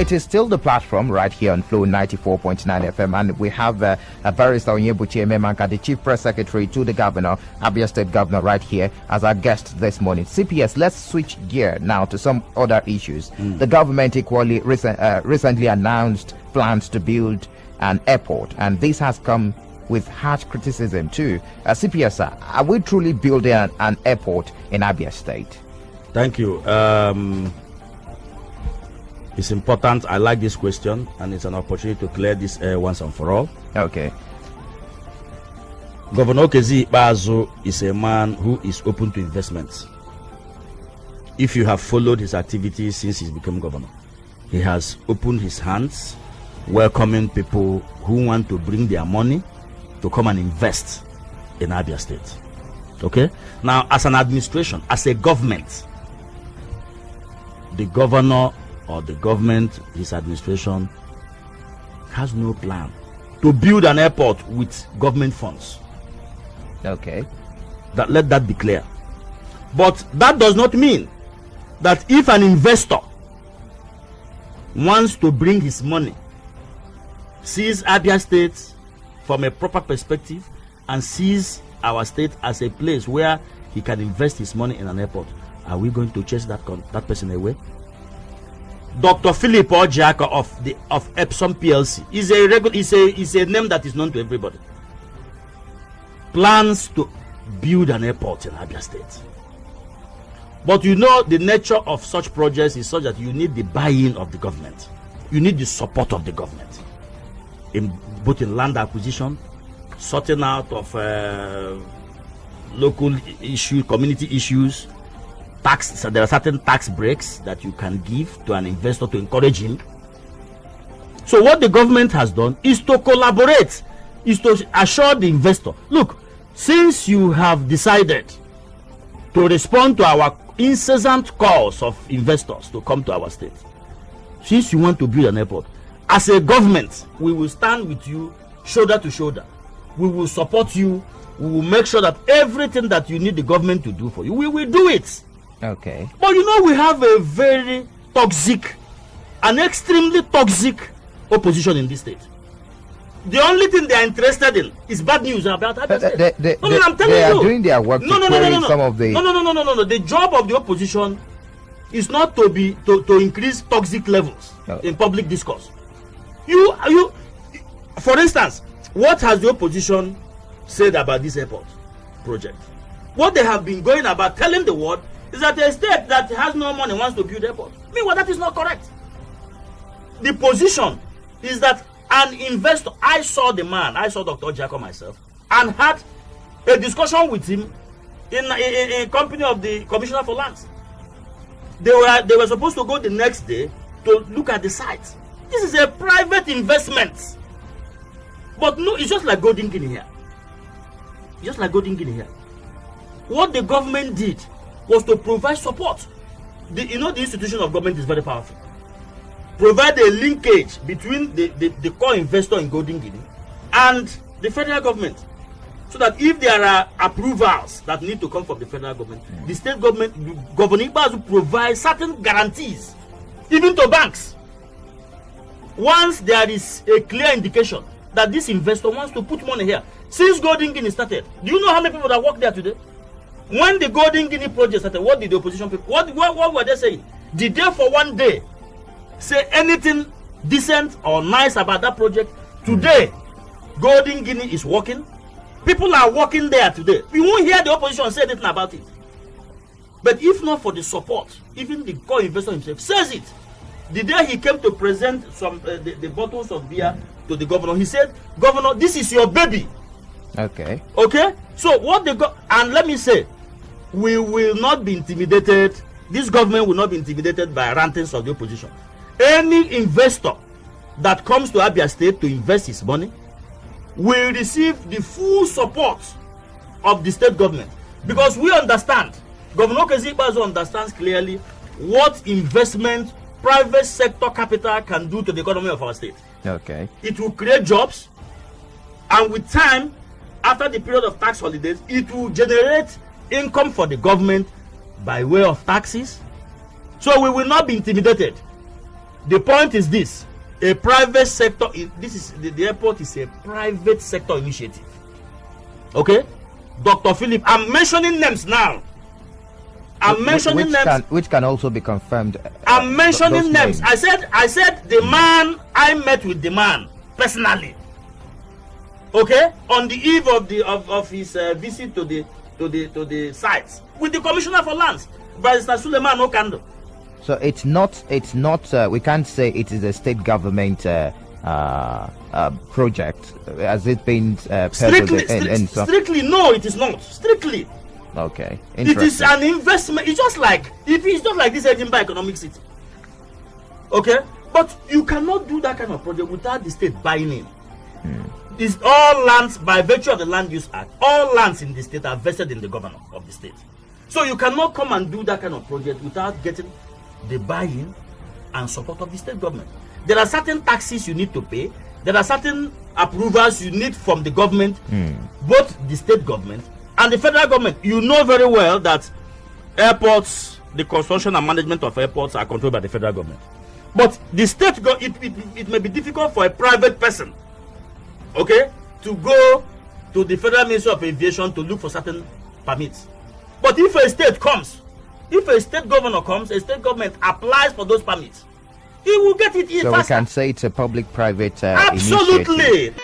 it is still the platform right here on Flow 94.9 FM, and we have Barrister Onyebuchi Ememanka, the Chief Press Secretary to the Governor, Abia State Governor, right here as our guest this morning. CPS, let's switch gear now to some other issues. The government equally recently announced plans to build an airport, and this has come with harsh criticism too. CPS, are we truly building an airport in Abia State? Thank you. It's important. I like this question, and it's an opportunity to clear this air once and for all. Okay. Governor Kezi Bazo is a man who is open to investments. If you have followed his activities since he's become governor, he has opened his hands, welcoming people who want to bring their money to come and invest in Abia State. Okay? Now, as an administration, as a government, the governor or the government, his administration, has no plan to build an airport with government funds. Okay. Let that be clear. But that does not mean that if an investor wants to bring his money, sees Abia State from a proper perspective, and sees our state as a place where he can invest his money in an airport, are we going to chase that person away? Dr. Philip Ojaka of Epsom PLC is a name that is known to everybody. Plans to build an airport in Abia State. But you know, the nature of such projects is such that you need the buy-in of the government. You need the support of the government. Both in land acquisition, sorting out of local issues, community issues, tax. So there are certain tax breaks that you can give to an investor to encourage him. So what the government has done is to collaborate, is to assure the investor, look, since you have decided to respond to our incessant calls of investors to come to our state, since you want to build an airport, as a government, we will stand with you shoulder to shoulder. We will support you. We will make sure that everything that you need the government to do for you, we will do it. Okay. But you know, we have a very toxic, an extremely toxic opposition in this state. The only thing they are interested in is bad news about Abia State. I'm telling you. They are doing their work to query some of the... No. The job of the opposition is not to increase toxic levels in public discourse. You, for instance, what has the opposition said about this airport project? What they have been going about telling the world is that a state that has no money wants to build airport. Meanwhile, that is not correct. The position is that an investor, I saw the man, I saw Dr. Jacob myself, and had a discussion with him in a company of the Commissioner for Lands. They were supposed to go the next day to look at the site. This is a private investment. But no, it's just like Golden Guinea here. Just like Golden Guinea here. What the government did was to provide support. The institution of government is very powerful. Provide a linkage between the core investor in Golden Guinea and the federal government. So that if there are approvals that need to come from the federal government, the state government, Governor Igbazu, will provide certain guarantees, even to banks. Once there is a clear indication that this investor wants to put money here, since Golden Guinea started, do you know how many people that work there today? When the Golden Guinea project started, what did the opposition people, what were they saying? Did they for one day say anything decent or nice about that project? Today, Golden Guinea is working. People are working there today. You won't hear the opposition say anything about it. But if not for the support, even the core investor himself says it. The day he came to present some the bottles of beer to the governor, he said, "Governor, this is your baby." Okay. Okay. So what and let me say, we will not be intimidated. This government will not be intimidated by rantings of the opposition. Any investor that comes to Abia State to invest his money will receive the full support of the state government, because we understand. Governor Kezi Bazo understands clearly what investment private sector capital can do to the economy of our state. Okay. It will create jobs, and with time, after the period of tax holidays, it will generate income for the government by way of taxes. So we will not be intimidated. The point is this: a private sector. This is the airport is a private sector initiative. Okay, Dr. Philip. I'm mentioning names now. I'm mentioning names which can also be confirmed. I'm mentioning names. I said the man. I met with the man personally. Okay, on the eve of his visit to the sites with the Commissioner for Lands, Barrister Suleiman Okando. So it's not. We can't say it is a state government project. Has it been strictly? No, it is not. Strictly. Okay. It is an investment. It's just like this Edinburgh Economic City. Okay, but you cannot do that kind of project without the state buying in. It's all lands by virtue of the Land Use Act. All lands in the state are vested in the governor of the state. So you cannot come and do that kind of project without getting the buy-in and support of the state government. There are certain taxes you need to pay. There are certain approvals you need from the government, both the state government and the federal government. You know very well that airports, the construction and management of airports are controlled by the federal government. But the state, it may be difficult for a private person, okay, to go to the Federal Ministry of Aviation to look for certain permits. But if a state governor comes, a state government applies for those permits, he will get it in so faster. We can say it's a public-private Absolutely. initiative.